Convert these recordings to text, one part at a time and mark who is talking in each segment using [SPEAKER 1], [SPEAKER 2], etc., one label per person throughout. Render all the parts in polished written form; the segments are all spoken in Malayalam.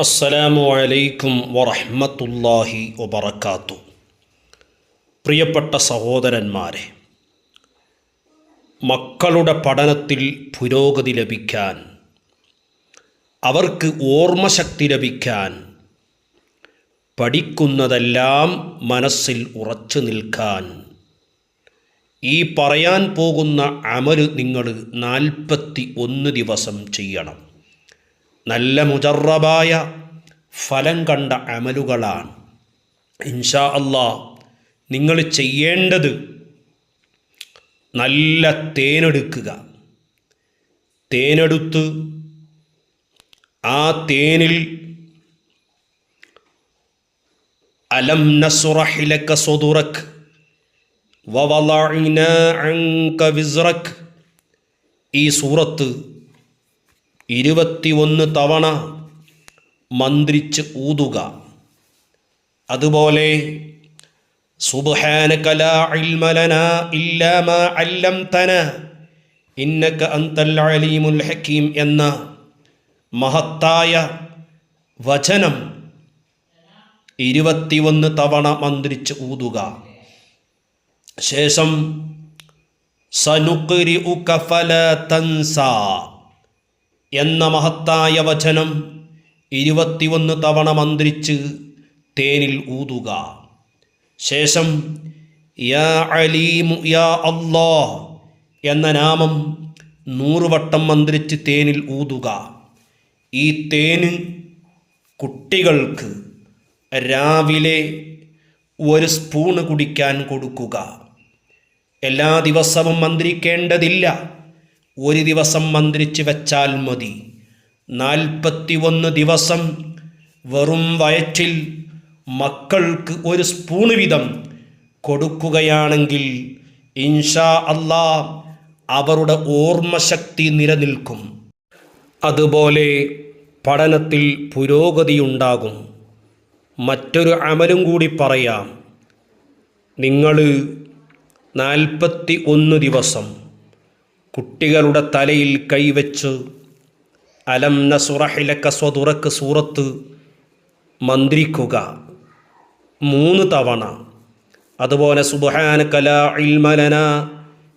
[SPEAKER 1] അസ്സലാമു അലൈക്കും വറഹ്മത്തുള്ളാഹി വബറകാത്തു. പ്രിയപ്പെട്ട സഹോദരന്മാരെ, മക്കളുടെ പഠനത്തിൽ പുരോഗതി ലഭിക്കാൻ, അവർക്ക് ഓർമ്മശക്തി ലഭിക്കാൻ, പഠിക്കുന്നതെല്ലാം മനസ്സിൽ ഉറച്ചു നിൽക്കാൻ ഈ പറയാൻ പോകുന്ന അമൽ നിങ്ങൾ 41 ദിവസം ചെയ്യണം. നല്ല മുജറബായ ഫലം കണ്ട അമലുകളാണ്. ഇൻഷാ അല്ലാഹ് നിങ്ങൾ ചെയ്യേണ്ടത് നല്ല തേനെടുക്കുക. തേനെടുത്ത് ആ തേനിൽ അലം നസ്റഹ് ലക സദറക് വവളഅനാ അൻക വിസ്റക് ഈ സൂറത്ത് 21 തവണ മന്ത്രിച്ച് ഊതുക. അതുപോലെ സുബ്ഹാനക ലാ ഇൽമ ലനാ ഇല്ലാ മാ അല്ലംതനാ ഇന്നക അൻതൽ അലീമുൽ ഹകീം എന്ന മഹത്തായ വചനം 21 തവണ മന്ത്രിച്ച് ഊതുക. ശേഷം സനുഖ്രിഉക ഫലാ തൻസാ എന്ന മഹത്തായ വചനം 21 തവണ മന്ത്രിച്ച് തേനിൽ ഊതുക. ശേഷം യാ അലീമു യാ അല്ലാഹ് എന്ന നാമം 100 വട്ടം മന്ത്രിച്ച് തേനിൽ ഊതുക. ഈ തേന് കുട്ടികൾക്ക് രാവിലെ 1 സ്പൂണ് കുടിക്കാൻ കൊടുക്കുക. എല്ലാ ദിവസവും മന്ത്രിക്കേണ്ടതില്ല, ഒരു ദിവസം മന്ത്രിച്ച് വെച്ചാൽ മതി. 41 ദിവസം വെറും വയറ്റിൽ മക്കൾക്ക് 1 സ്പൂണ് വീതം കൊടുക്കുകയാണെങ്കിൽ ഇൻഷാ അല്ലാഹ് അവരുടെ ഓർമ്മശക്തി നിലനിൽക്കും. അതുപോലെ പഠനത്തിൽ പുരോഗതിയുണ്ടാകും. മറ്റൊരു അമലും കൂടി പറയാം. നിങ്ങൾ 41 ദിവസം കുട്ടികളുടെ തലയിൽ കൈവച്ച് അലം നസ്റഹ് ലക സദറക് സൂറത്ത് മന്ത്രിക്കുക 3 തവണ. അതുപോലെ സുബ്ഹാനക ലാ ഇൽമ ലനാ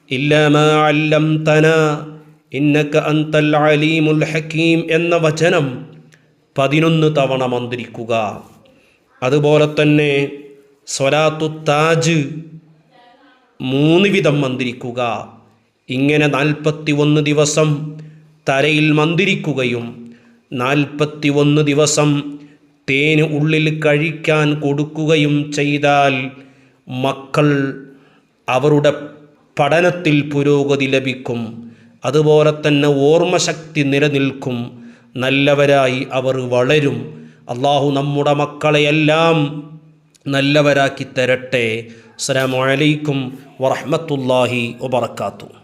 [SPEAKER 1] ഇല്ലാ മാ അല്ലംതനാ ഇന്നക അൻതൽ അലീമുൽ ഹകീം എന്ന വചനം 11 തവണ മന്ത്രിക്കുക. അതുപോലെ തന്നെ സ്വലാത്തു താജ് 3 വിധം മന്ത്രിക്കുക. ഇങ്ങനെ 41 ദിവസം തലയിൽ മന്ത്രിക്കുകയും 41 ദിവസം തേന് ഉള്ളിൽ കഴിക്കാൻ കൊടുക്കുകയും ചെയ്താൽ മക്കൾ അവരുടെ പഠനത്തിൽ പുരോഗതി ലഭിക്കും. അതുപോലെ തന്നെ ഓർമ്മശക്തി നിലനിൽക്കും. നല്ലവരായി അവർ വളരും. അള്ളാഹു നമ്മുടെ മക്കളെയെല്ലാം നല്ലവരാക്കി തരട്ടെ. അസ്സലാമു അലൈക്കും വറഹ്മത്തുള്ളാഹി വബറകാതുഹു.